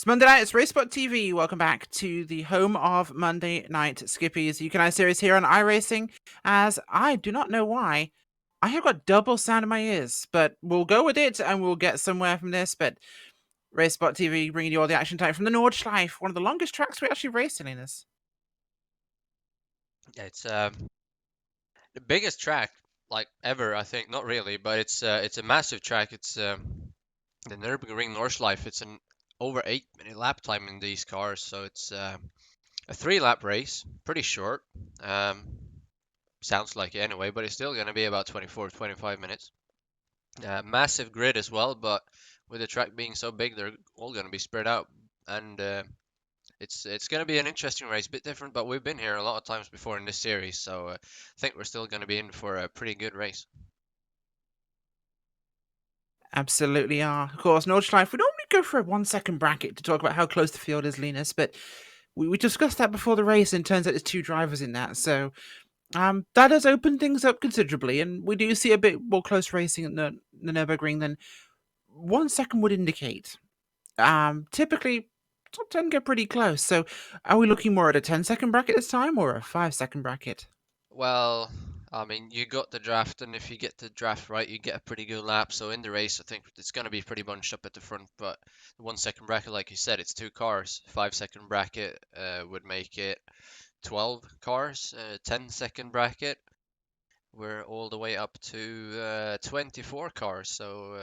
It's Monday night, it's RaceSpotTV. Welcome back to the home of Monday Night Skippys UK&I series here on iRacing. As I do not know why, I have got double sound in my ears, but we'll go with it and we'll get somewhere from this. But RaceSpotTV bringing you all the action tonight from the Nordschleife, one of the longest tracks we actually raced in this. Yeah, it's the biggest track like ever, I think. Not really, but it's a massive track. It's the Nürburgring Nordschleife. It's an over 8 minute lap time in these cars, so it's a 3 lap race, pretty short. Um, Sounds like it anyway, but it's still going to be about 24-25 minutes. Massive grid as well, but with the track being so big, they're all going to be spread out, and it's going to be an interesting race, a bit different, but we've been here a lot of times before in this series, so I think we're still going to be in for a pretty good race. Absolutely are. Of course, Nordschleife, we normally go for a 1 second bracket to talk about how close the field is, Linus, but we discussed that before the race, and it turns out there's 2 drivers in that, so that does open things up considerably, and we do see a bit more close racing at the Nürburgring than 1 second would indicate. Typically, top 10 get pretty close, so are we looking more at a 10-second bracket this time, or a 5-second bracket? Well, I mean, you got the draft, and if you get the draft right, you get a pretty good lap. So in the race, I think it's going to be pretty bunched up at the front. But the 1 second bracket, like you said, it's 2 cars. 5 second bracket would make it 12 cars. 10 second bracket, we're all the way up to 24 cars. So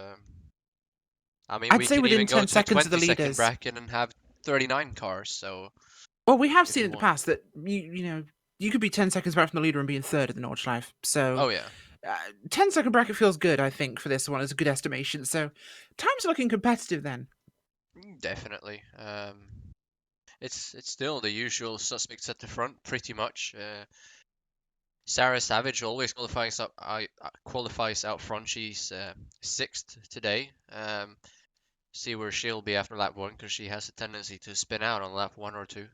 I mean, I'd we say can within even go 10 to a seconds of the 20 second leaders. bracket and have 39 cars. So Well, we have if seen you in the want, past that you could be 10 seconds back from the leader and be in third at the Nordschleife. So oh yeah. 10-second bracket feels good, I think, for this one. It's a good estimation. So time's looking competitive then. Definitely. It's still the usual suspects at the front, pretty much. Sarah Savage always qualifies out front. She's sixth today. See where she'll be after lap one, because she has a tendency to spin out on lap 1 or 2.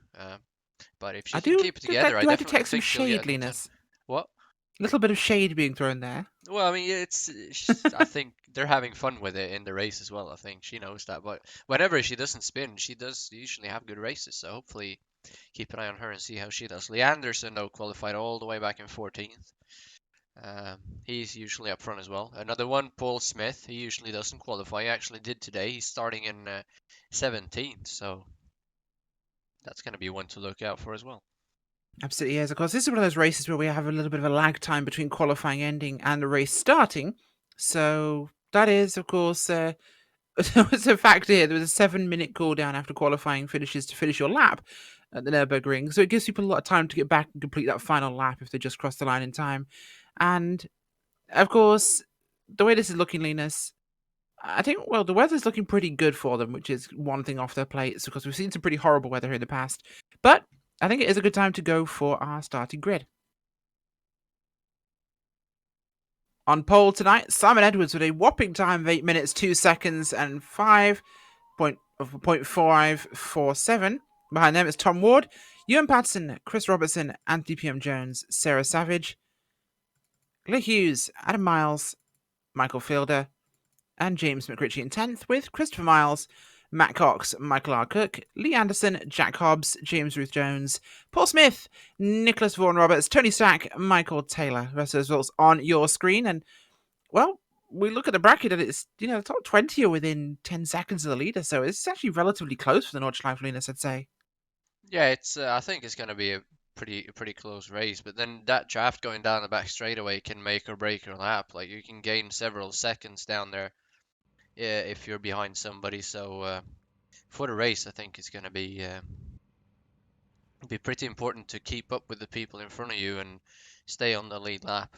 But if she I can do, keep it together, I do I definitely detect some think she'll get a shade, top 10. Linus? What? A little bit of shade being thrown there. Well, I mean, I think they're having fun with it in the race as well. I think she knows that. But whenever she doesn't spin, she does usually have good races. So hopefully, keep an eye on her and see how she does. Lee Anderson, though, qualified all the way back in 14th. He's usually up front as well. Another one, Paul Smith. He usually doesn't qualify. He actually did today. He's starting in 17th. So that's going to be one to look out for as well. Absolutely, yes. Of course, this is one of those races where we have a little bit of a lag time between qualifying ending and the race starting. So that is, of course, it's a fact here. There was a 7-minute cooldown after qualifying finishes to finish your lap at the Nürburgring. So it gives people a lot of time to get back and complete that final lap if they just cross the line in time. And, of course, the way this is looking, Linus, I think, well, the weather's looking pretty good for them, which is one thing off their plates, because we've seen some pretty horrible weather here in the past. But I think it is a good time to go for our starting grid. On pole tonight, Simon Edwards with a whopping time of 8 minutes, 2 seconds, and 5.547. Behind them is Tom Ward, Ewan Patterson, Chris Robertson, Anthony P.M. Jones, Sarah Savage, Lee Hughes, Adam Miles, Michael Fielder, and James McRitchie in 10th, with Christopher Miles, Matt Cox, Michael R. Cook, Lee Anderson, Jack Hobbs, James Ruth Jones, Paul Smith, Nicholas Vaughan Roberts, Tony Stack, Michael Taylor. The rest of those results on your screen. And, well, we look at the bracket and it's, the top 20 are within 10 seconds of the leader. So it's actually relatively close for the Nordschleife Linus, I'd say. Yeah, it's. I think it's going to be a pretty close race. But then that draft going down the back straightaway can make or break your lap. Like you can gain several seconds down there, if you're behind somebody. So for the race, I think it's going to be pretty important to keep up with the people in front of you and stay on the lead lap.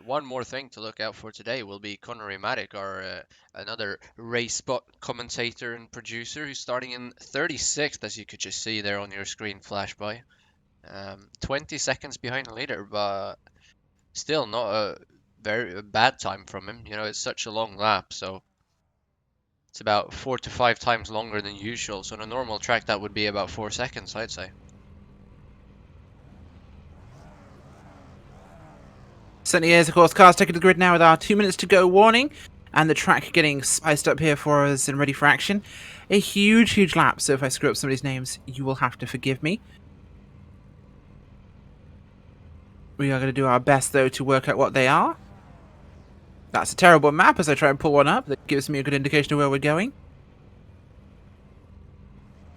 One more thing to look out for today will be Connery Maddock, our another race spot commentator and producer, who's starting in 36th, as you could just see there on your screen flash by. 20 seconds behind the leader, but still not a very bad time from him. It's such a long lap, so it's about 4 to 5 times longer than usual. So on a normal track, that would be about 4 seconds, I'd say. Certainly is, of course. Cars taking the grid now with our 2 minutes to go warning. and the track getting spiced up here for us and ready for action. A huge, huge lap, so if I screw up somebody's names, you will have to forgive me. We are going to do our best, though, to work out what they are. That's a terrible map as I try and pull one up. That gives me a good indication of where we're going.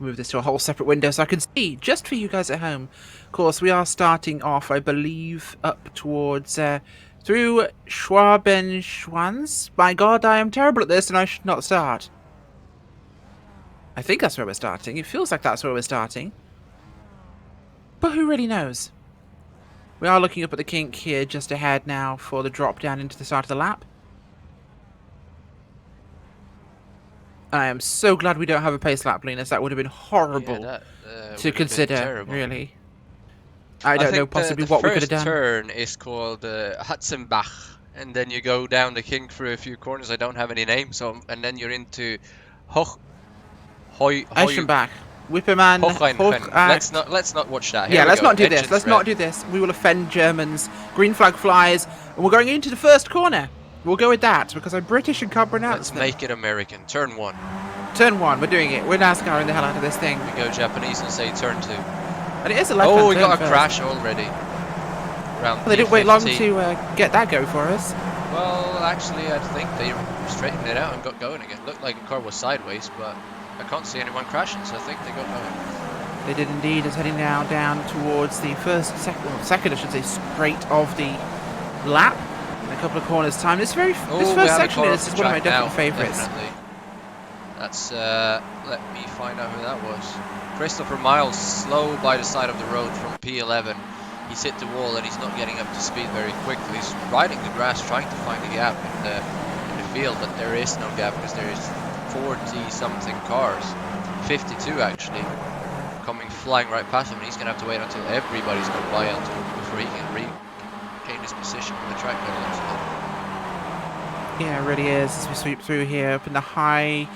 Move this to a whole separate window so I can see, just for you guys at home. Of course, we are starting off, I believe, up towards, through Schwabenschwanz. My god, I am terrible at this and I should not start. I think that's where we're starting. It feels like that's where we're starting. But who really knows? We are looking up at the kink here just ahead now for the drop down into the start of the lap. I am so glad we don't have a pace lap, Linus. That would have been horrible to consider, really. I don't know possibly what we could have done. The first turn is called Hudsenbach, and then you go down the kink through a few corners. I don't have any names, and then you're into Eschenbach. Whipperman. Let's not watch that. Here yeah, let's not do this. Let's not do this. We will offend Germans. Green flag flies, and we're going into the first corner. We'll go with that because I'm British and can't pronounce them. Let's make it American. Turn 1. Turn 1. We're doing it. We're NASCARing the hell out of this thing. We go Japanese and say turn 2. And it is a left-hand turn. Oh, we got a crash already. Well, they didn't wait long to get that go for us. Well, actually, I think they straightened it out and got going again. Looked like the car was sideways, but I can't see anyone crashing, so I think they got going. They did indeed. It's heading now down towards the second, I should say, straight of the lap. In a couple of corners time. This first section is one of my definite favourites. That's let me find out who that was. Christopher Miles, slow by the side of the road from P11. He's hit the wall and he's not getting up to speed very quickly. He's riding the grass trying to find a gap in the field, but there is no gap because there is 40-something cars, 52 actually, coming flying right past him, and he's going to have to wait until everybody's gone by before he can regain his position on the track. Yeah, it really is. As we sweep through here, up in the high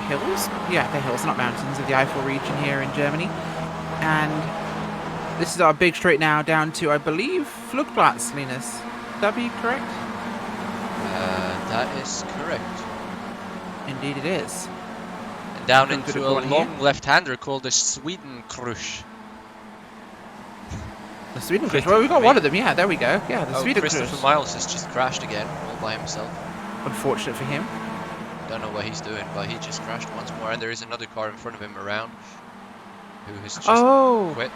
hills? Yeah, the hills, not mountains, of the Eifel region here in Germany. And this is our big straight now down to, I believe, Flugplatz, Linus. Would that be correct? That is correct. Indeed it is. And down into a long left-hander called the Swedenkrush. The Swedenkrush? Well, we got one of them, yeah, there we go. Yeah, the Swedenkrush. Christopher Miles has just crashed again, all by himself. Unfortunate for him. Don't know what he's doing, but he just crashed once more, and there is another car in front of him around who has just quit.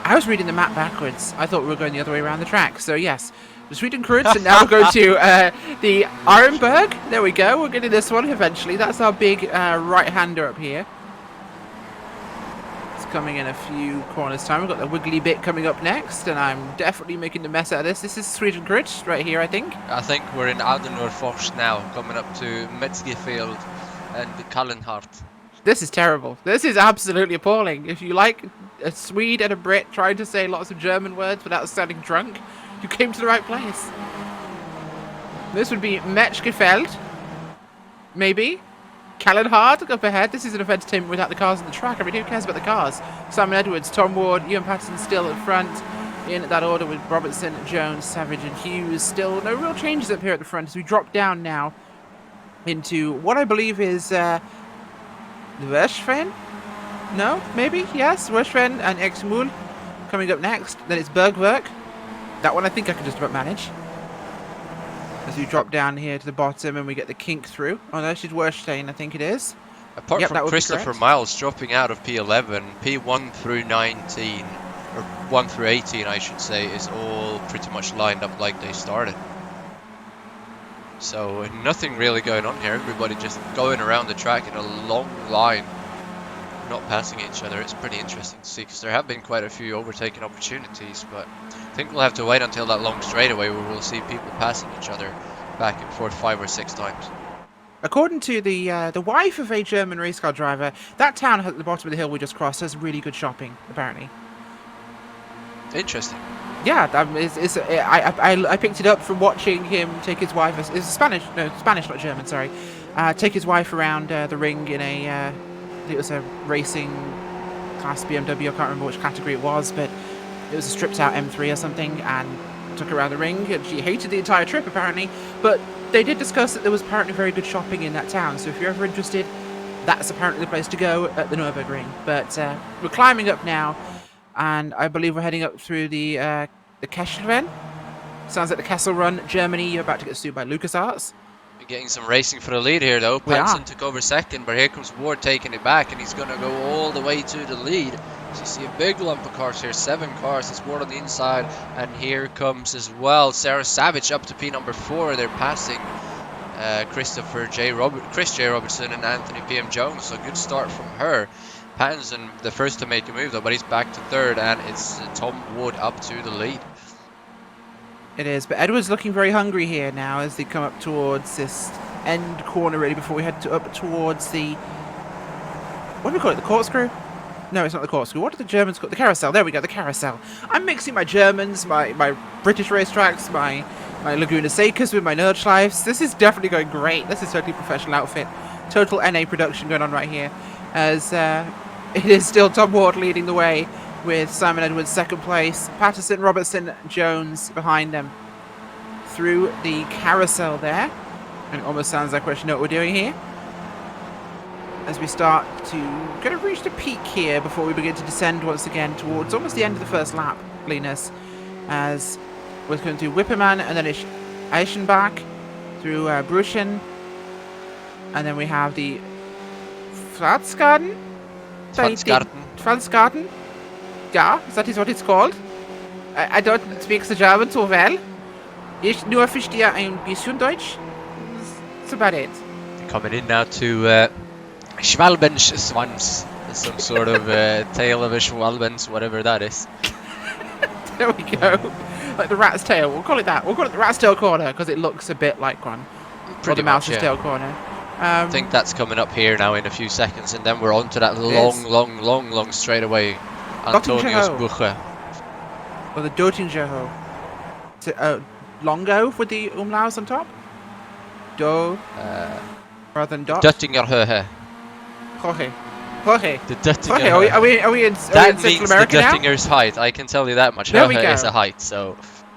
I was reading the map backwards. I thought we were going the other way around the track. So yes, the Swedenkreuz, and now we're going to the Arenberg. There we go. We're getting this one eventually. That's our big right-hander up here. It's coming in a few corners time. We've got the wiggly bit coming up next, and I'm definitely making the mess out of this. This is Swedenkreuz right here, I think. I think we're in Aldenurforst now, coming up to Metzgerfield and Kallenhart. This is terrible. This is absolutely appalling. If you like a Swede and a Brit trying to say lots of German words without sounding drunk, you came to the right place. This would be Metzgerfeld. Maybe. Kallenhart up ahead. This is an entertainment without the cars on the track. I mean, who cares about the cars? Simon Edwards, Tom Ward, Ian Patterson still at front. In that order with Robertson, Jones, Savage and Hughes. Still no real changes up here at the front as we drop down now into what I believe is the Westfen? No? Maybe? Yes? Westfen and Exmul coming up next. Then it's Bergwerk. That one I think I can just about manage. As we drop down here to the bottom and we get the kink through. Oh no, she's Werstein, I think it is. Apart from Christopher Miles dropping out of P11, P1 through 19, or 1 through 18 I should say, is all pretty much lined up like they started. So nothing really going on here, everybody just going around the track in a long line, not passing each other. It's pretty interesting to see because there have been quite a few overtaking opportunities, but I think we'll have to wait until that long straightaway where we'll see people passing each other back and forth 5 or 6 times. According to the wife of a German race car driver, that town at the bottom of the hill we just crossed has really good shopping, apparently. Interesting. Yeah, I picked it up from watching him take his wife. It's Spanish, not German. Sorry, take his wife around the ring in a. I think it was a racing class BMW. I can't remember which category it was, but it was a stripped out M3 or something. And took her around the ring, and she hated the entire trip apparently. But they did discuss that there was apparently very good shopping in that town. So if you're ever interested, that's apparently the place to go at the Nürburgring. But we're climbing up now, and I believe we're heading up through the Kesselven. Sounds like the Kessel Run, Germany. You're about to get sued by LucasArts. We're getting some racing for the lead here, though. Patterson took over second, but here comes Ward taking it back, and he's going to go all the way to the lead. So you see a big lump of cars here, 7 cars. There's Ward on the inside, and here comes as well Sarah Savage up to P number 4. They're passing Chris J. Robertson and Anthony P.M. Jones, so good start from her. Pattinson, the first to make a move though, but he's back to 3rd, and it's Tom Wood up to the lead. It is, but Edward's looking very hungry here now as they come up towards this end corner really before we head up towards the, what do we call it, the corkscrew? No, it's not the corkscrew. What do the Germans call it? The carousel. There we go, the carousel. I'm mixing my Germans, my British racetracks, my Laguna Secas with my Nordschleifes. This is definitely going great. This is totally professional outfit. Total NA production going on right here. As it is still Tom Ward leading the way with Simon Edwards second place. Patterson, Robertson, Jones behind them. Through the carousel there. And it almost sounds like we actually know what we're doing here. As we start to kind of reach the peak here before we begin to descend once again towards almost the end of the first lap, Linus. As we're going to Wipperman and then Eichenbach through Bruchen. And then we have the Pfalzgarten? Pfalzgarten? Yeah, that is what it's called. I don't speak the German so well. Ich nur verstehe ein bisschen Deutsch. That's about it. Coming in now to Schwalbenschwanz. Some sort of tail of a Schwalbens, whatever that is. There we go. Like the rat's tail. We'll call it that. We'll call it the rat's tail corner because it looks a bit like one. Or the mouse's tail corner. I think that's coming up here now in a few seconds, and then we're on to that long straightaway. Antonius Buche. Or the Dottingerho. Longo with the umlauts on top? Rather than dot? Duttingerhöhe. Jorge. The Duttinger. Okay, are we in That Central means America the now? Duttinger's height. I can tell you that much. There we go. Höhe is a height, so.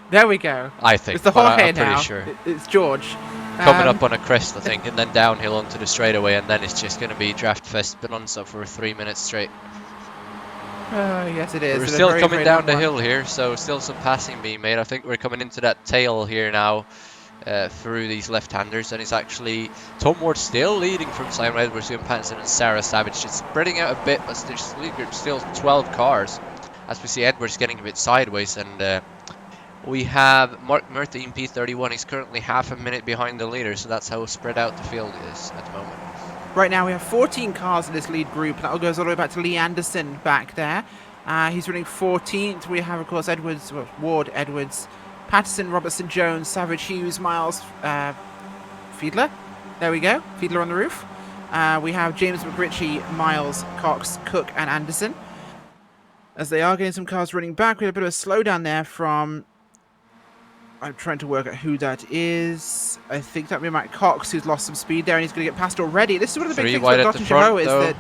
There we go. I think. It's the Jorge I'm pretty now. sure. It's George. Coming up on a crest, I think, and then downhill onto the straightaway, and then it's just going to be Draft Fest Bonanza for 3 minutes straight. Yes, it is. We're still coming down the hill here, so still some passing being made. I think we're coming into that tail here now through these left-handers, and it's actually Tom Ward still leading from Simon Edwards, Ian Pattinson, and Sarah Savage. It's spreading out a bit, but there's still 12 cars, as we see Edwards getting a bit sideways, and we have Mark Murthy in P31. He's currently half a minute behind the leader, so that's how spread out the field is at the moment. Right now we have 14 cars in this lead group. That goes all the way back to Lee Anderson back there. He's running 14th. We have, of course, Ward, Edwards, Patterson, Robertson, Jones, Savage, Hughes, Miles, Fiedler. There we go. Fiedler on the roof. We have James McRitchie, Miles, Cox, Cook, and Anderson. As they are getting some cars running back, we had a bit of a slowdown there from... I'm trying to work out who that is. I think that would be Matt Cox, who's lost some speed there, and he's going to get passed already. This is one of the big things about Dotton Charo, is that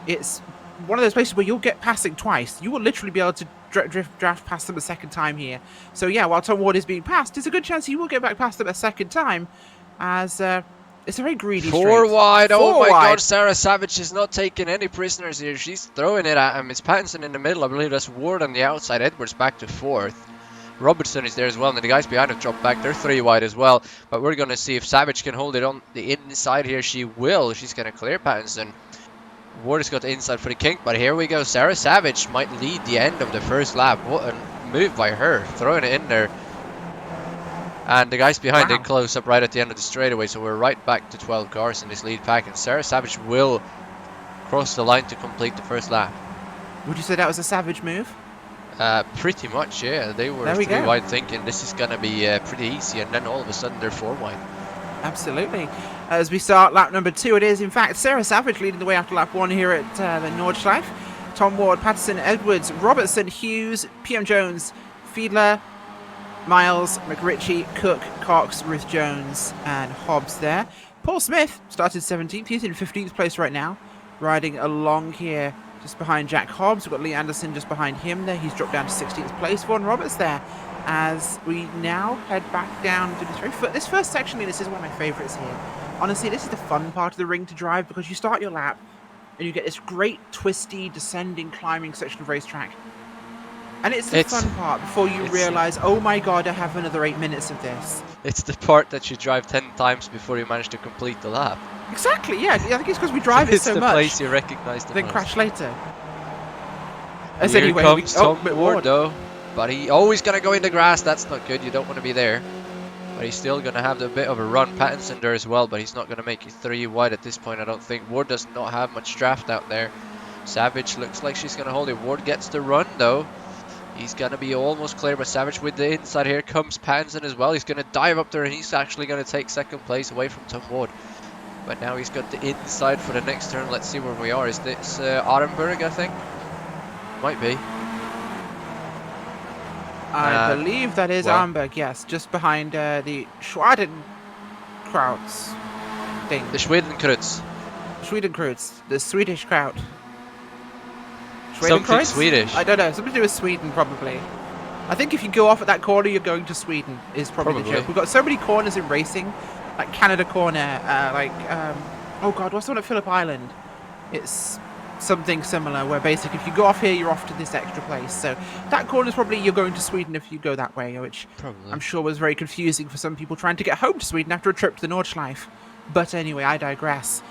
it's one of those places where you'll get passing twice. You will literally be able to draft past them a second time here. So yeah, while Tom Ward is being passed, there's a good chance he will get back past them a second time, as it's a very greedy straight. 4 wide. Oh my wide. God, Sarah Savage is not taking any prisoners here. She's throwing it at him. It's Pattinson in the middle. I believe that's Ward on the outside. Edwards back to 4th. Robertson is there as well, and the guys behind him drop back. They're 3 wide as well, but we're going to see if Savage can hold it on the inside here. She will. She's going to clear Pattinson. Ward has got the inside for the kink, but here we go. Sarah Savage might lead the end of the first lap. What a move by her, throwing it in there. And the guys behind it close up right at the end of the straightaway, so we're right back to 12 cars in this lead pack, and Sarah Savage will cross the line to complete the first lap. Would you say that was a Savage move? Pretty much, yeah. They were 3 wide thinking this is going to be pretty easy, and then all of a sudden they're 4 wide. Absolutely. As we start lap number 2, it is in fact Sarah Savage leading the way after lap 1 here at the Nordschleife. Tom Ward, Patterson, Edwards, Robertson, Hughes, PM Jones, Fiedler, Miles, McRitchie, Cook, Cox, Ruth Jones, and Hobbs there. Paul Smith started 17th. He's in 15th place right now, riding along here just behind Jack Hobbs. We've got Lee Anderson just behind him there. He's dropped down to 16th place. Vaughan Roberts there as we now head back down to this first section. This is one of my favorites here. Honestly, this is the fun part of the ring to drive because you start your lap and you get this great twisty, descending, climbing section of racetrack. And it's the fun part before you realize, oh my god, I have another 8 minutes of this. It's the part that you drive 10 times before you manage to complete the lap. Exactly, yeah. I think it's because we drive it so much. It's the place you recognize the then most. Crash later. As here anyway, comes Tom Ward though. But he's going to go in the grass. That's not good. You don't want to be there. But he's still going to have a bit of a run. Pattinson there as well, but he's not going to make it 3 wide at this point, I don't think. Ward does not have much draft out there. Savage looks like she's going to hold it. Ward gets the run though. He's going to be almost clear, but Savage with the inside. Here comes Pattinson as well. He's going to dive up there, and he's actually going to take second place away from Tom Ward. But now he's got the inside for the next turn. Let's see where we are. Is this Arenberg, I think? Might be. I believe that is Arenberg, yes. Just behind the Schwadenkrauts thing. The Schwedenkreuz. Schwedenkreuz. The Swedish crowd. Something Swedish. I don't know. Something to do with Sweden, probably. I think if you go off at that corner, you're going to Sweden, is probably the joke. We've got so many corners in racing. Like Canada corner, oh god, what's the one at Phillip Island? It's something similar, where basically if you go off here, you're off to this extra place. So that corner is probably you're going to Sweden if you go that way, which I'm sure was very confusing for some people trying to get home to Sweden after a trip to the Nordschleife. But anyway, I digress.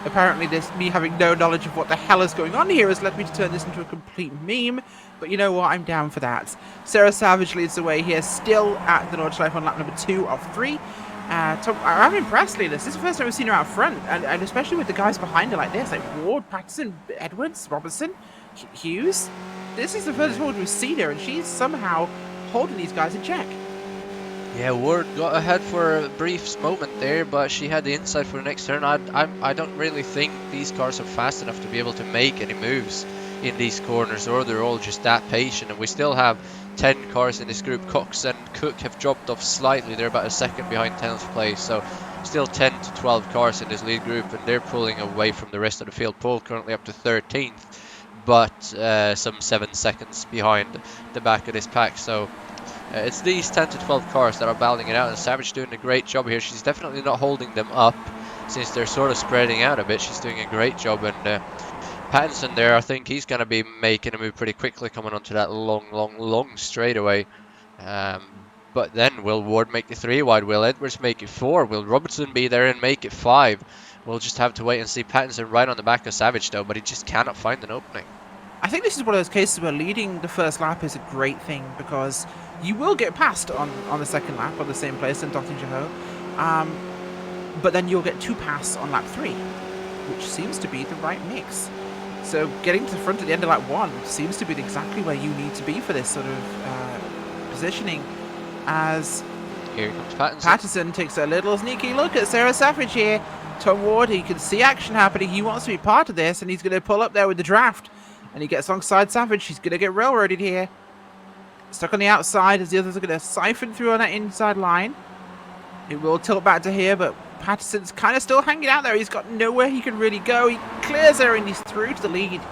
Apparently me having no knowledge of what the hell is going on here has led me to turn this into a complete meme. But you know what? I'm down for that. Sarah Savage leads the way here, still at the Nordschleife on lap number 2 of 3. I'm impressed, Leela. This is the first time we've seen her out front, and especially with the guys behind her like this, like Ward, Patterson, Edwards, Robertson, Hughes. This is the first time we've seen her, and she's somehow holding these guys in check. Yeah, Ward got ahead for a brief moment there, but she had the inside for the next turn. I don't really think these cars are fast enough to be able to make any moves in these corners, or they're all just that patient. And we still have 10 cars in this group. Cox and Cook have dropped off slightly. They're about a second behind 10th place, so still 10 to 12 cars in this lead group, and they're pulling away from the rest of the field. Paul currently up to 13th, but some 7 seconds behind the back of this pack. So it's these 10 to 12 cars that are battling it out, and Savage doing a great job here. She's definitely not holding them up since they're sort of spreading out a bit. She's doing a great job, and Pattinson there, I think he's going to be making a move pretty quickly coming onto that long straightaway. But then will Ward make it 3 wide? Will Edwards make it 4? Will Robertson be there and make it 5? We'll just have to wait and see. Pattinson right on the back of Savage though, but he just cannot find an opening. I think this is one of those cases where leading the first lap is a great thing, because you will get passed on the second lap on the same place in Dottingerho, but then you'll get 2 passes on lap 3, which seems to be the right mix. So getting to the front at the end of lap 1 seems to be exactly where you need to be for this sort of positioning. As here comes Patterson takes a little sneaky look at Sarah Savage here. Tom Ward, he can see action happening. He wants to be part of this, and he's going to pull up there with the draft. And he gets alongside Savage. He's going to get railroaded here. Stuck on the outside as the others are going to siphon through on that inside line. It will tilt back to here, but Patterson's kind of still hanging out there. He's got nowhere he can really go. He clears her and he's through to the lead.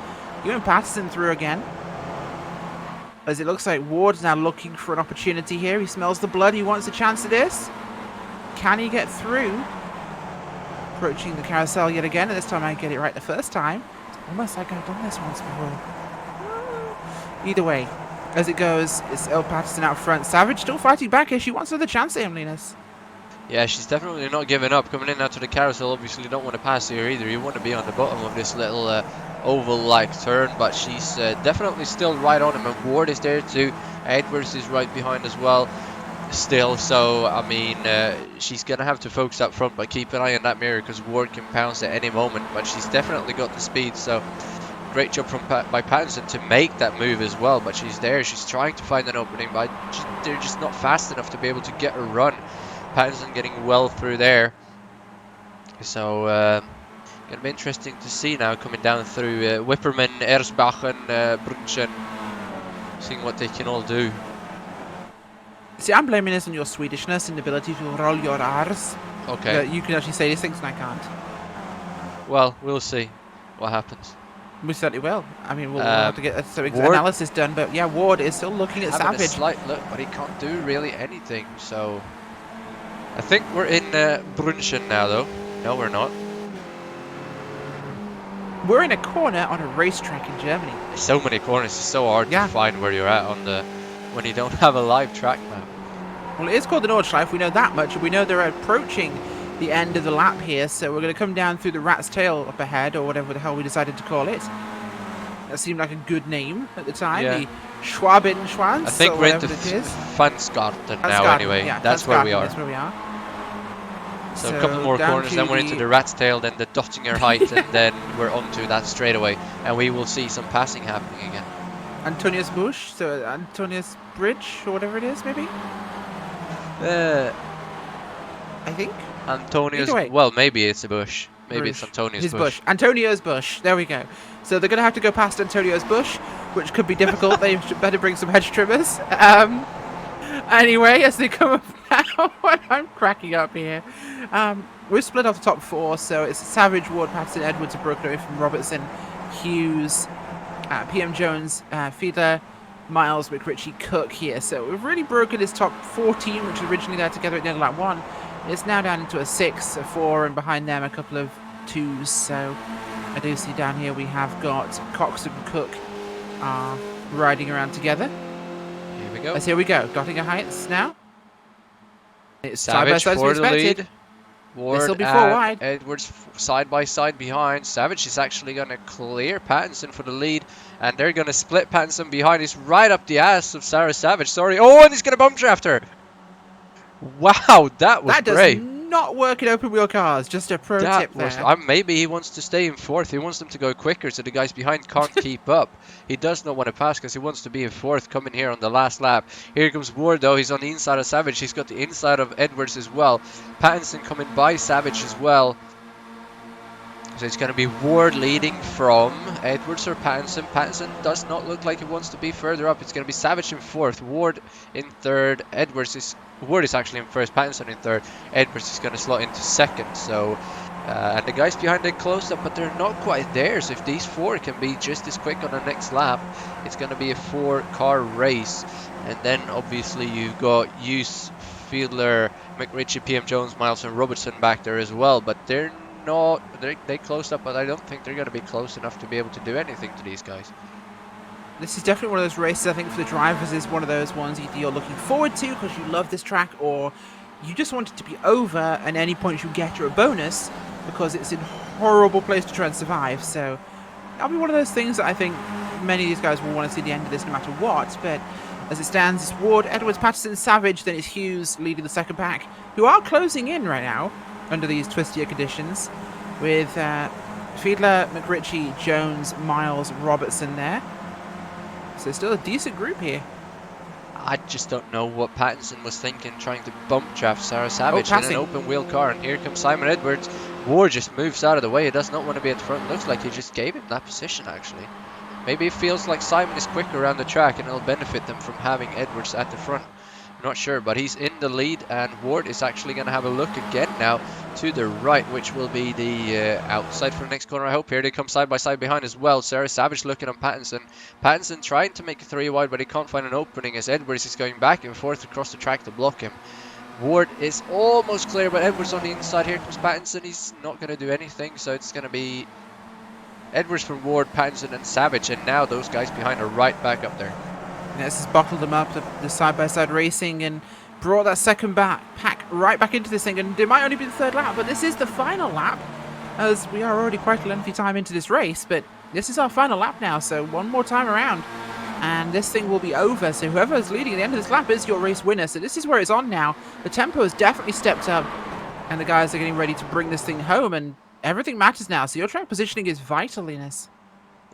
Ewan Patterson through again. As it looks like Ward's now looking for an opportunity here. He smells the blood. He wants a chance at this. Can he get through? Approaching the carousel yet again, and this time I get it right the first time. It's almost like I've done this once before. Either way, as it goes, it's El Patterson out front. Savage still fighting back here. She wants another chance at him, Linus. Yeah, she's definitely not giving up. Coming in now to the carousel, obviously you don't want to pass here either. You want to be on the bottom of this little oval-like turn, but she's definitely still right on him. And Ward is there too. Edwards is right behind as well still. So, I mean, she's going to have to focus up front, but keep an eye on that mirror because Ward can pounce at any moment. But she's definitely got the speed, so great job by Pattinson to make that move as well. But she's there. She's trying to find an opening, but they're just not fast enough to be able to get a run. Pattinson getting well through there. So, going to be interesting to see now coming down through Wipperman, Erzbachen, Brunchen, seeing what they can all do. See, I'm blaming this on your Swedishness and ability to roll your R's. Okay. You can actually say these things and I can't. Well, we'll see what happens. We certainly will. I mean, we'll have to get some Ward analysis done, but yeah, Ward is still looking at having a Savage. slight look, but he can't do really anything. So I think we're in Brunchen now, though. No, we're not. We're in a corner on a racetrack in Germany. There's so many corners. It's so hard to find where you're at on the when you don't have a live track map. Well, it is called the Nordschleife. We know that much. We know they're approaching the end of the lap here, so we're going to come down through the Rat's Tail up ahead, or whatever the hell we decided to call it. That seemed like a good name at the time. Yeah. The Schwabenschwanz. I think we're into Fansgarten now, anyway. Yeah, that's where we are. That's where we are. So a couple more corners, then we're into the Rat's Tail, then the Dottinger Height, and then we're onto that straightaway, and we will see some passing happening again. Antonius Busch, so Antonius Bridge, or whatever it is, maybe? I think. Antonius, well, maybe it's a bush. Maybe it's Antonius Busch. Antonio's Busch. There we go. So they're going to have to go past Antonio's Busch, which could be difficult. They should better bring some hedge trimmers. Anyway, as they come up now, I'm cracking up here. We're split off the top four, so it's Savage, Ward, Patterson, Edwards are broken away from Robertson, Hughes, PM Jones, Fiedler, Miles, McRitchie, Cook here. So we've really broken this top 14, which was originally there together at the end of lap 1. It's now down into a 6, a 4, and behind them a couple of 2s. So I do see down here we have got Cox and Cook riding around together. Here we go. As here we go. Dottinger Heights now. It's Savage side by side for as the expected. lead. Ward This'll be 4 wide. Edwards side by side behind. Savage is actually going to clear Pattinson for the lead, and they're going to split Pattinson behind. He's right up the ass of Sarah Savage. Sorry. Oh, and he's going to bump draft her. Wow, that was great. That does not work in open wheel cars. Just a pro tip there. Maybe he wants to stay in 4th. He wants them to go quicker so the guys behind can't keep up. He does not want to pass because he wants to be in 4th coming here on the last lap. Here comes Ward, though. He's on the inside of Savage. He's got the inside of Edwards as well. Pattinson coming by Savage as well. So it's going to be Ward leading from Edwards or Pattinson. Pattinson does not look like he wants to be further up. It's going to be Savage in 4th, Ward in 3rd, Ward is actually in 1st, Pattinson in 3rd, Edwards is going to slot into 2nd. So, and the guys behind them closed up, but they're not quite there. So if these 4 can be just as quick on the next lap, it's going to be a 4-car race. And then obviously you've got Hughes, Fiedler, McRitchie, PM Jones, Miles and Robertson back there as well, but they're not, they closed up, but I don't think they're going to be close enough to be able to do anything to these guys. This is definitely one of those races, I think, for the drivers is one of those ones either you're looking forward to because you love this track, or you just want it to be over and any points you get are a bonus because it's a horrible place to try and survive. So that'll be one of those things that I think many of these guys will want to see the end of this no matter what. But as it stands, it's Ward, Edwards, Patterson, Savage, then it's Hughes leading the second pack, who are closing in right now under these twistier conditions, with Fiedler, McRitchie, Jones, Miles, Robertson there. So still a decent group here. I just don't know what Pattinson was thinking trying to bump draft Sarah Savage in an open wheel car. And here comes Simon Edwards. Ward just moves out of the way. He does not want to be at the front. Looks like he just gave him that position actually. Maybe it feels like Simon is quicker around the track and it'll benefit them from having Edwards at the front. I'm not sure, but he's in the lead, and Ward is actually going to have a look again now to the right, which will be the outside for the next corner, I hope. Here they come side by side behind as well. Sarah Savage looking on Pattinson. Pattinson trying to make a 3 wide, but he can't find an opening as Edwards is going back and forth across the track to block him. Ward is almost clear, but Edwards on the inside. Here comes Pattinson. He's not going to do anything, so it's going to be Edwards from Ward, Pattinson and Savage, and now those guys behind are right back up there. This has bottled them up, the side-by-side racing, and brought that second pack right back into this thing. And it might only be the 3rd lap, but this is the final lap, as we are already quite a lengthy time into this race. But this is our final lap now, so one more time around, and this thing will be over. So whoever is leading at the end of this lap is your race winner. So this is where it's on now. The tempo has definitely stepped up, and the guys are getting ready to bring this thing home, and everything matters now. So your track positioning is vital in this.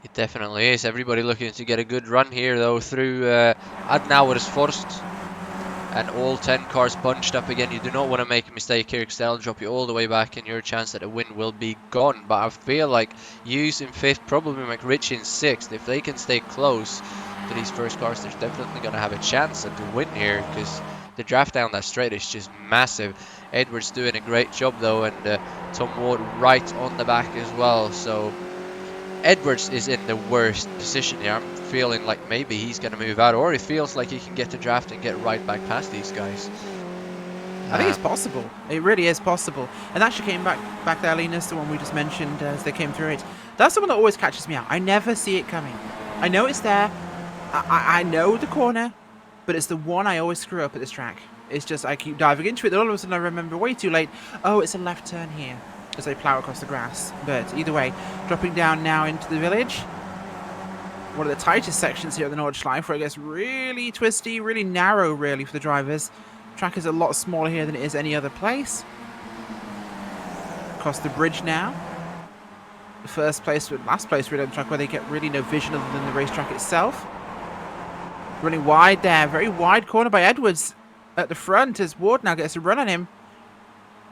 It definitely is. Everybody looking to get a good run here, though, through Adenauer's first. And all 10 cars bunched up again. You do not want to make a mistake here because that'll drop you all the way back and your chance at a win will be gone. But I feel like Hughes in 5th, probably McRitchie in 6th. If they can stay close to these first cars, they're definitely going to have a chance at the win here because the draft down that straight is just massive. Edwards doing a great job, though, and Tom Ward right on the back as well. So Edwards is in the worst position here. I'm feeling like maybe he's going to move out, or he feels like he can get to draft and get right back past these guys. I think it's possible. It really is possible. And actually came back there, Linus, the one we just mentioned as they came through it. That's the one that always catches me out. I never see it coming. I know it's there. I know the corner, but it's the one I always screw up at this track. It's just I keep diving into it, then all of a sudden I remember way too late, oh, it's a left turn here, as they plough across the grass. But either way, dropping down now into the village. One of the tightest sections here at the Nordschleife, where it gets really twisty, really narrow, really, for the drivers. Track is a lot smaller here than it is any other place. Across the bridge now. The first place, last place really on the track where they get really no vision other than the racetrack itself. Running wide there, very wide corner by Edwards at the front as Ward now gets a run on him.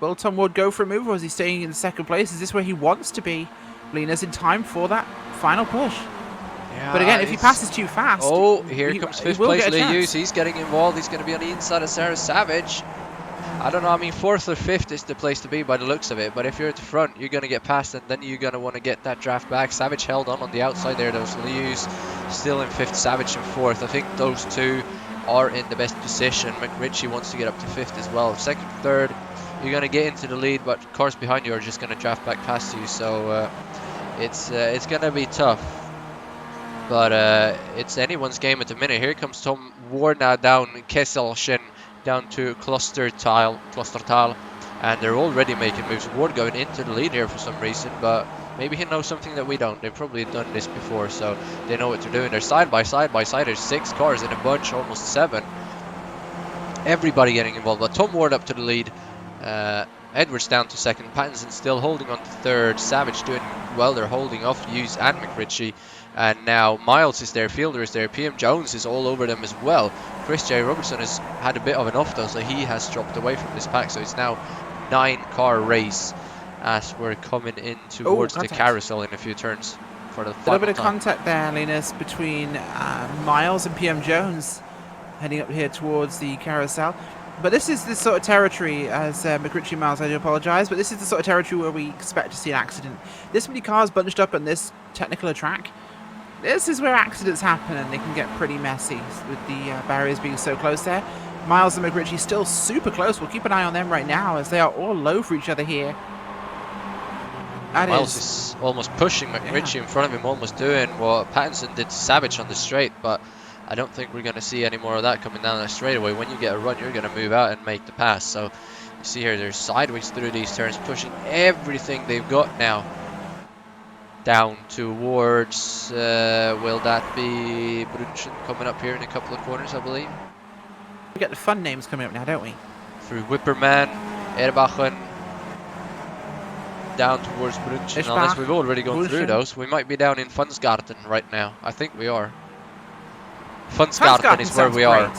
Will Tom Ward go for a move, or is he staying in second place? Is this where he wants to be? Lena's in time for that final push. Yeah, but again, if he passes too fast... Oh, here comes fifth place Lewis. He's getting involved. He's going to be on the inside of Sarah Savage. I don't know. I mean, fourth or fifth is the place to be by the looks of it. But if you're at the front, you're going to get past, and then you're going to want to get that draft back. Savage held on the outside there. Those Lewis still in fifth, Savage in fourth. I think those two are in the best position. McRitchie wants to get up to fifth as well. Second, third, you're going to get into the lead, but cars behind you are just going to draft back past you. So it's going to be tough. But it's anyone's game at the minute. Here comes Tom Ward now down Kesselchen, down to Klostertal, and they're already making moves. Ward going into the lead here for some reason, but maybe he knows something that we don't. They've probably done this before, so they know what they're doing. They're side by side. There's 6 cars in a bunch, almost 7. Everybody getting involved, but Tom Ward up to the lead. Edwards down to second. Pattinson still holding on to third. Savage doing well. They're holding off Hughes and McRitchie. And now Miles is there, Fielder is there, PM Jones is all over them as well. Chris J. Robertson has had a bit of an off though, so he has dropped away from this pack. So it's now 9-car race as we're coming in towards the carousel in a few turns for the final time. A little bit of contact there, Linus, between Miles and PM Jones heading up here towards the carousel. But this is the sort of territory, as McRitchie Miles, I do apologise, but this is the sort of territory where we expect to see an accident. This many cars bunched up on this technical track. This is where accidents happen, and they can get pretty messy with the barriers being so close there. Miles and McRitchie still super close. We'll keep an eye on them right now, as they are all low for each other here. Miles is almost pushing McRitchie in front of him, almost doing what Pattinson did to Savage on the straight, but I don't think we're going to see any more of that coming down that straightaway. When you get a run, you're going to move out and make the pass. So you see here, they're sideways through these turns, pushing everything they've got now down towards, will that be Brunchen coming up here in a couple of corners, I believe. We get the fun names coming up now, don't we? Through Whipperman, Erbachen, down towards Brunchen. Unless we've already gone through those. We might be down in Funsgarten right now. I think we are. Funsgarten is where we are.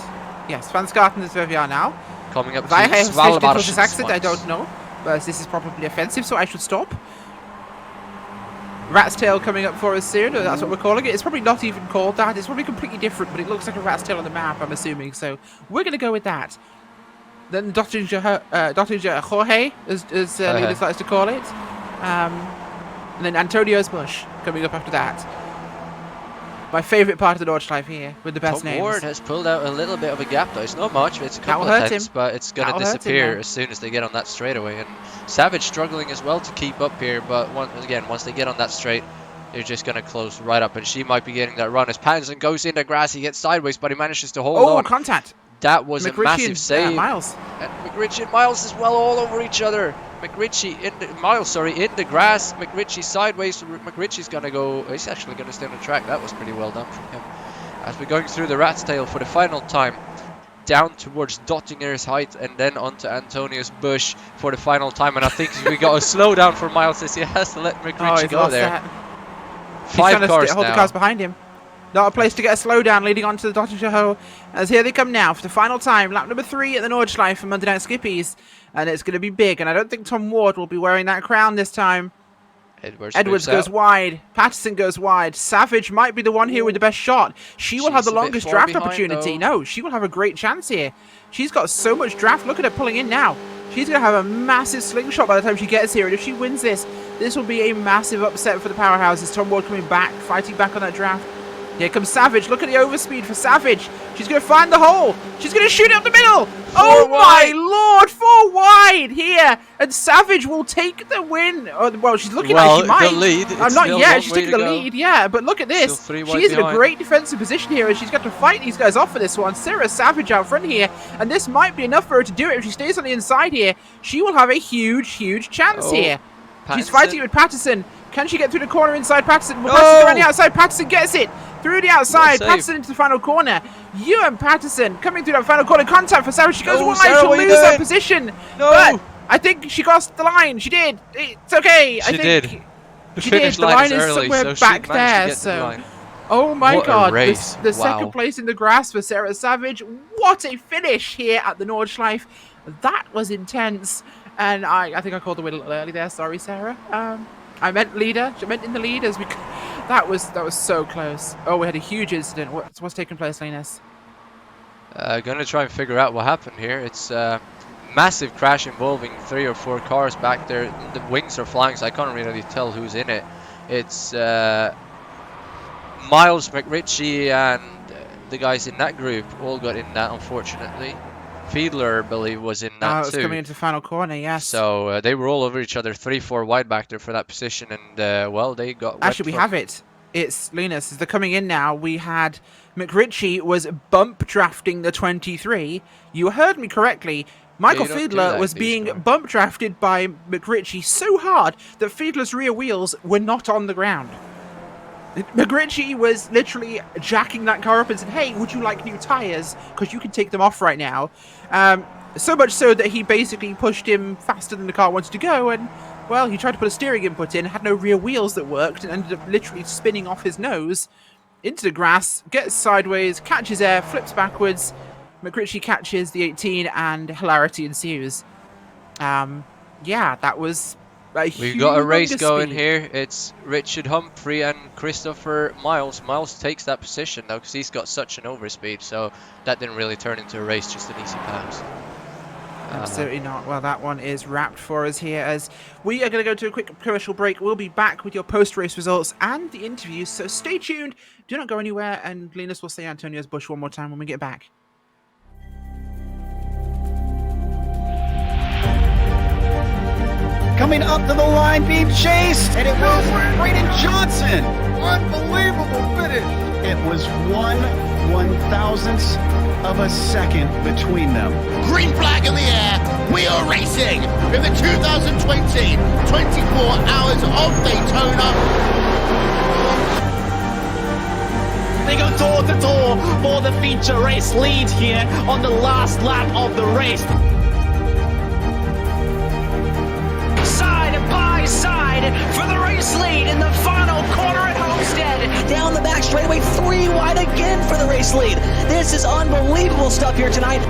Yes, Funsgarten is where we are now. Coming up to Svalbard. I don't know, but this is probably offensive, so I should stop. Rat's tail coming up for us soon, that's what we're calling it. It's probably not even called that. It's probably completely different, but it looks like a rat's tail on the map, I'm assuming. So we're going to go with that. Then Dr. Jorge, as Linus likes to call it. And then Antonio's Bush coming up after that. My favourite part of the Nordschleife here, with the best names. Tom Ward has pulled out a little bit of a gap though. It's not much, it's a couple of tenths, but it's going to disappear as soon as they get on that straightaway. And Savage struggling as well to keep up here, but once they get on that straight, they're just going to close right up. And she might be getting that run as Pattinson goes into grass. He gets sideways, but he manages to hold on. Oh, contact! That was a massive save. Miles. And McRitchie and Miles as well, all over each other. Miles in the grass. McRitchie sideways. McRitchie's going to go. He's actually going to stay on the track. That was pretty well done from him. As we're going through the Rat's Tail for the final time, down towards Dottinger's Height and then onto Antonius Bush for the final time. And I think we got a slowdown for Miles as he has to let McRitchie go there. 5 cars now. Hold the cars behind him. Not a place to get a slowdown leading on to the Dottinger Ho. As here they come now for the final time. Lap number 3 at the Nordschleife for Monday Night Skippys. And it's going to be big. And I don't think Tom Ward will be wearing that crown this time. Edwards goes wide. Patterson goes wide. Savage might be the one here with the best shot. She will have the longest draft opportunity. No, she will have a great chance here. She's got so much draft. Look at her pulling in now. She's going to have a massive slingshot by the time she gets here. And if she wins this, This will be a massive upset for the powerhouses. Tom Ward coming back, fighting back on that draft. Here comes Savage. Look at the overspeed for Savage. She's going to find the hole. She's going to shoot it up the middle. Oh my lord, 4 wide here. And Savage will take the win. Well, she's looking like she might. The lead. Not yet. She's taking the lead, yeah. But look at this. She's in a great defensive position here, and she's got to fight these guys off for this one. Sarah Savage out front here, and this might be enough for her to do it. If she stays on the inside here, she will have a huge, huge chance here. Patterson. She's fighting with Patterson. Can she get through the corner inside Patterson? Well, Patterson around the outside. Patterson gets it. Through the outside. Patterson into the final corner. You and Patterson coming through that final corner. Contact for Sarah. She goes one line. She'll lose that position. No. But I think she crossed the line. She did. It's okay. She did. The line is somewhere back there. So. Oh my god. The second place in the grass for Sarah Savage. What a finish here at the Nordschleife. That was intense. And I think I called the win a little early there. Sorry, Sarah. I meant leader. I meant in the lead as we. That was so close. Oh, we had a huge incident. What's taking place, Linus? Gonna try and figure out what happened here. It's a massive crash involving 3 or 4 cars back there. The wings are flying, so I can't really tell who's in it. It's Miles, McRitchie, and the guys in that group all got in that, unfortunately. Fiedler, I believe, was in that too. It was coming into the final corner, yes. So they were all over each other, 3-4 wide back there for that position, and well, they got. Actually, we have it. It's Linus. As they're coming in now, we had McRitchie was bump drafting the 23. You heard me correctly. Michael Fiedler was being bump drafted by McRitchie so hard that Fiedler's rear wheels were not on the ground. McRitchie was literally jacking that car up and said, hey, would you like new tires? Because you can take them off right now. So much so that he basically pushed him faster than the car wanted to go. And, well, he tried to put a steering input in, had no rear wheels that worked, and ended up literally spinning off his nose into the grass, gets sideways, catches air, flips backwards. McRitchie catches the 18, and hilarity ensues. Yeah, that was... We've got a race going here. It's Richard Humphrey and Christopher Miles. Miles takes that position though because he's got such an overspeed, so that didn't really turn into a race, just an easy pass. Absolutely not. Well, that one is wrapped for us here as we are going to go to a quick commercial break. We'll be back with your post-race results and the interviews, so stay tuned. Do not go anywhere, and Linus will say Antonio's bush one more time when we get back. Coming up to the line, being chased, and it was Braden Johnson. Unbelievable finish. It was 1/1000th of a second between them. Green flag in the air. We are racing in the 2020 24 Hours of Daytona. They go door to door for the feature race lead here on the last lap of the race. Side by side for the race lead in the final corner at Homestead. Down the back straightaway, 3 wide again for the race lead. This is unbelievable stuff here tonight.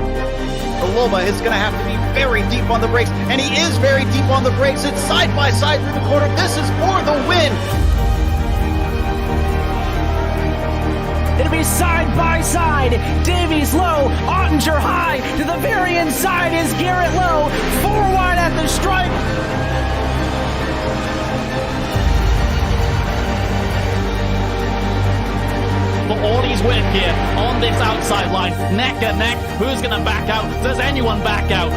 Loma is going to have to be very deep on the brakes, and he is very deep on the brakes. It's side by side through the corner. This is for the win. It'll be side by side. Davies low, Ottinger high. To the very inside is Garrett low. 4 wide at the stripe. For Audie's win here on this outside line. Neck and neck. Who's going to back out? Does anyone back out?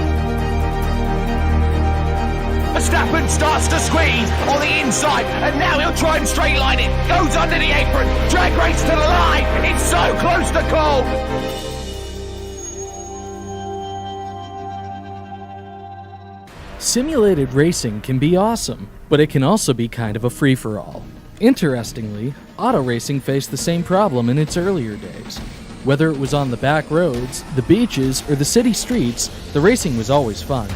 Verstappen starts to squeeze on the inside, and now he'll try and straight line it. Goes under the apron. Drag race to the line. It's so close to call. Simulated racing can be awesome, but it can also be kind of a free-for-all. Interestingly, auto racing faced the same problem in its earlier days. Whether it was on the back roads, the beaches, or the city streets, the racing was always fun.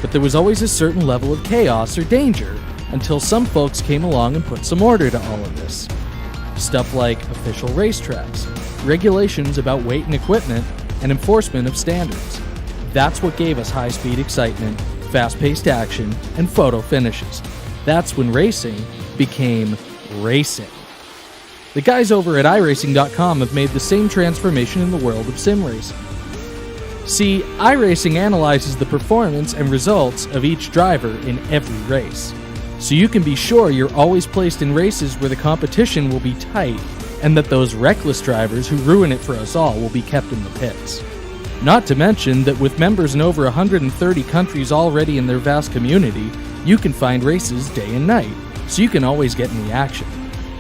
But there was always a certain level of chaos or danger until some folks came along and put some order to all of this. Stuff like official racetracks, regulations about weight and equipment, and enforcement of standards. That's what gave us high-speed excitement, fast-paced action, and photo finishes. That's when racing became racing. The guys over at iRacing.com have made the same transformation in the world of sim racing. See, iRacing analyzes the performance and results of each driver in every race. so you can be sure you're always placed in races where the competition will be tight, and that those reckless drivers who ruin it for us all will be kept in the pits. Not to mention that with members in over 130 countries already in their vast community, you can find races day and night, so you can always get in the action.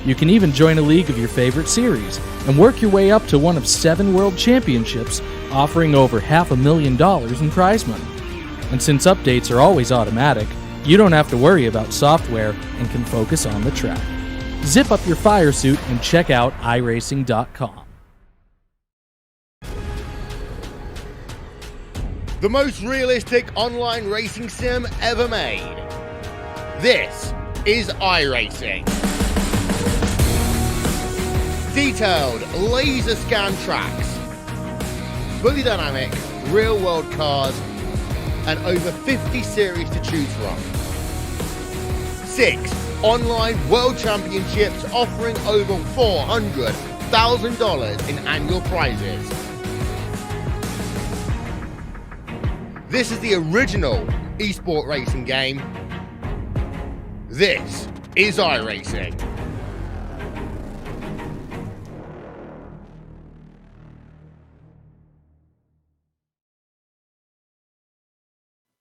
You can even join a league of your favorite series and work your way up to one of 7 world championships, offering over $500,000 in prize money. And since updates are always automatic, you don't have to worry about software and can focus on the track. Zip up your fire suit and check out iRacing.com. The most realistic online racing sim ever made. This is iRacing. Detailed laser scan tracks, fully dynamic real world cars, and over 50 series to choose from. 6 online world championships offering over $400,000 in annual prizes. This is the original esport racing game. This is iRacing.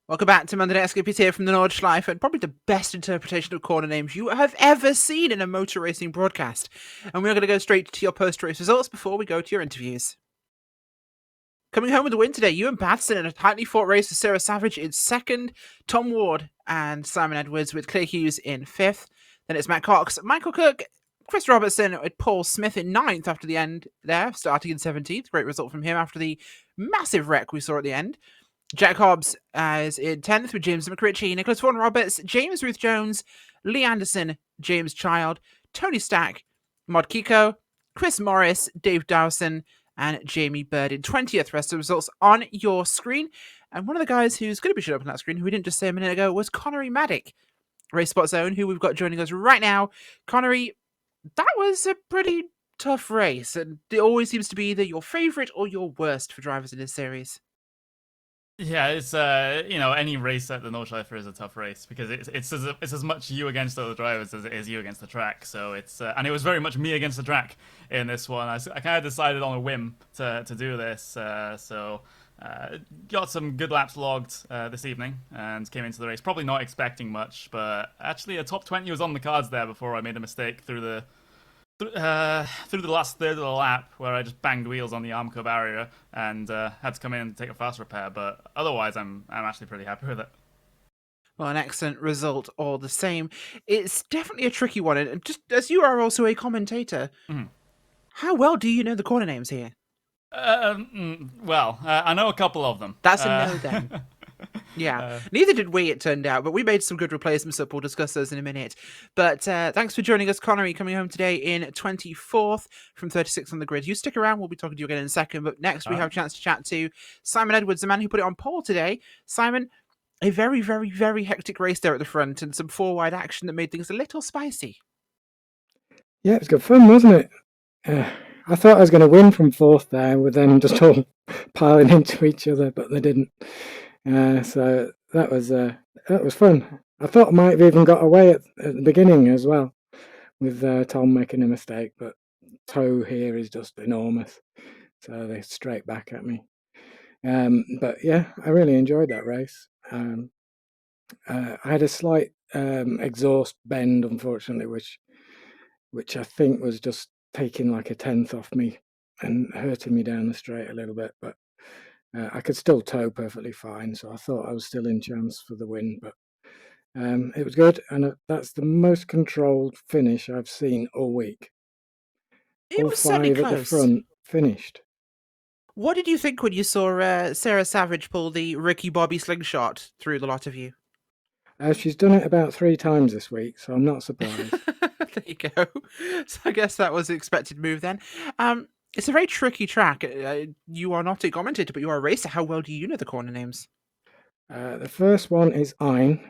Welcome back to Monday Night Skippys here from the Nordschleife, and probably the best interpretation of corner names you have ever seen in a motor racing broadcast. And we're going to go straight to your post-race results before we go to your interviews. Coming home with the win today, Ewan Batson in a tightly fought race with Sarah Savage in second, Tom Ward and Simon Edwards with Clay Hughes in fifth. Then it's Matt Cox, Michael Cook, Chris Robertson with Paul Smith in ninth after the end there, starting in 17th. Great result from him after the massive wreck we saw at the end. Jack Hobbs is in 10th with James McRitchie, Nicholas Vaughan Roberts, James Ruth Jones, Lee Anderson, James Child, Tony Stack, Mod Kiko, Chris Morris, Dave Dawson, and Jamie Bird in 20th. Rest of the results on your screen. And one of the guys who's going to be showing up on that screen, who we didn't just say a minute ago, was Connery Maddock, Race Spot Zone, who we've got joining us right now. Connery, that was a pretty tough race, and it always seems to be either your favourite or your worst for drivers in this series. Yeah, it's any race at the Nordschleife is a tough race because it's as much you against other drivers as it is you against the track. So it's and it was very much me against the track in this one. I kind of decided on a whim to do this. Got some good laps logged this evening and came into the race probably not expecting much, but actually a top 20 was on the cards there before I made a mistake through the last third of the lap where I just banged wheels on the Armco barrier and had to come in and take a fast repair. But otherwise, I'm actually pretty happy with it. Well, an excellent result all the same. It's definitely a tricky one, and just as you are also a commentator, how well do you know the corner names here? Well, I know a couple of them. That's a no then. Yeah, neither did we, it turned out, but we made some good replacements up. We'll discuss those in a minute. But thanks for joining us, Connery, coming home today in 24th from 36th on the grid. You stick around, we'll be talking to you again in a second. But next, we have a chance to chat to Simon Edwards, the man who put it on pole today. Simon, a very, very, very hectic race there at the front and some four-wide action that made things a little spicy. Yeah, it was good fun, wasn't it? I thought I was going to win from fourth there with them just all piling into each other, but they didn't. So that was fun. I thought I might have even got away at the beginning as well with Tom making a mistake, but toe here is just enormous. So they straight back at me. But yeah, I really enjoyed that race. I had a slight exhaust bend, unfortunately, which I think was just taking like a tenth off me and hurting me down the straight a little bit, but I could still tow perfectly fine, so I thought I was still in chance for the win, but it was good, and that's the most controlled finish I've seen all week. It all was certainly five at the close. front finished. What did you think when you saw Sarah Savage pull the Ricky Bobby slingshot through the lot of you? She's done it about 3 times this week, so I'm not surprised. There you go. So I guess that was the expected move then. It's a very tricky track. You are not a commentator, but you are a racer. How well do you know the corner names? The first one is Ein.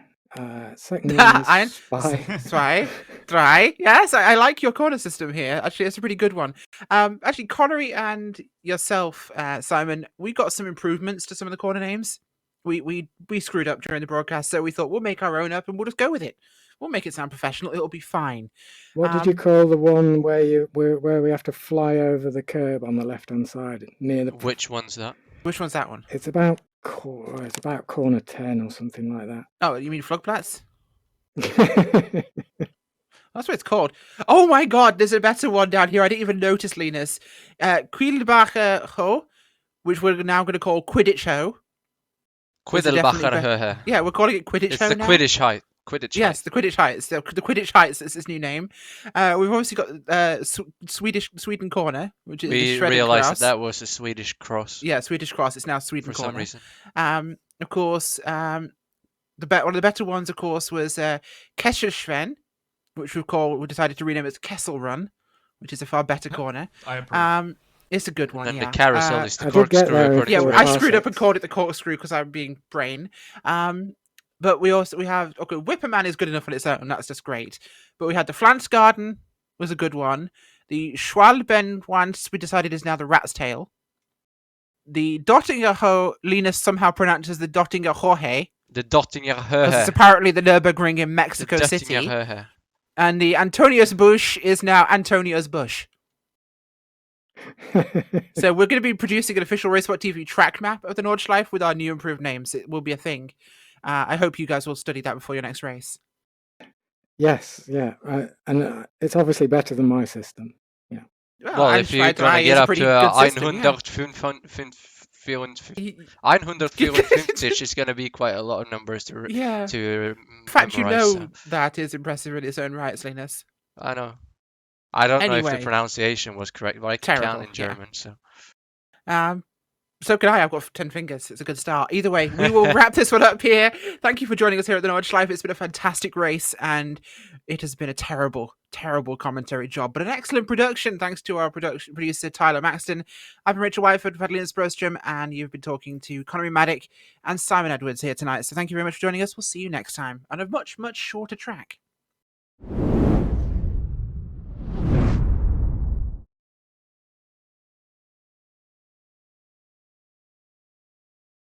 Second one is Ein. Spy. Try. Yes, I like your corner system here. Actually, it's a pretty good one. Actually, Connery and yourself, Simon, we got some improvements to some of the corner names. We screwed up during the broadcast, so we thought we'll make our own up and we'll just go with it. We'll make it sound professional. It'll be fine. What did you call the one where we have to fly over the curb on the left-hand side near the? Which one's that? Which one's that one? It's about corner 10 or something like that. Oh, you mean Flugplatz? That's what it's called. Oh my god, there's a better one down here. I didn't even notice, Linus. Quiddlebacher Ho, which we're now going to call Quidditch Ho. Quiddlebacher. Yeah, we're calling it Quidditch Ho It's the now. Quidditch height. Yes, the Quidditch Heights. The Quidditch Heights is its new name. We've obviously got Sweden Corner, which is we realised that was a Swedish cross. Yeah, Swedish cross. It's now Sweden for Corner. some reason. Of course, one of the better ones, of course, was Kesselschwen, which we decided to rename as Kessel Run, which is a far better corner. I approve. It's a good one. And yeah. the carousel is the I did get corkscrew. there according to Yeah, I Race. screwed up and called it the corkscrew because I'm being brain. But we have Whipperman is good enough on its own. That's just great. But we had the Flansgarden was a good one. The Schwalben once we decided is now the Rat's Tail. The Dottinger Ho, Linus somehow pronounces the Dottinger Hohe. The Dottinger Because it's Höhe. apparently the Nürburgring in Mexico The City. Dottinger Höhe. And the Antonius Busch is now Antonio's Bush. So we're going to be producing an official RaceSpotTV track map of the Nordschleife with our new improved names. It will be a thing. I hope you guys will study that before your next race. Yes, yeah, and it's obviously better than my system. Yeah. Well, if you're going to get up to 154, it's going to be quite a lot of numbers to Yeah. to In fact, you memorize, know so. that is impressive in its own right, Linus. I know. I don't know if Anyway. the pronunciation was correct, but I can count Terrible, in German, so. So can I. I've got 10 fingers. It's a good start. Either way, we will wrap this one up here. Thank you for joining us here at the Nordschleife. It's been a fantastic race, and it has been a terrible, terrible commentary job, but an excellent production thanks to our producer, Tyler Maxton. I've been Rachel Whiteford, Linus Brostrom, and you've been talking to Connery Maddock and Simon Edwards here tonight. So thank you very much for joining us. We'll see you next time on a much, much shorter track.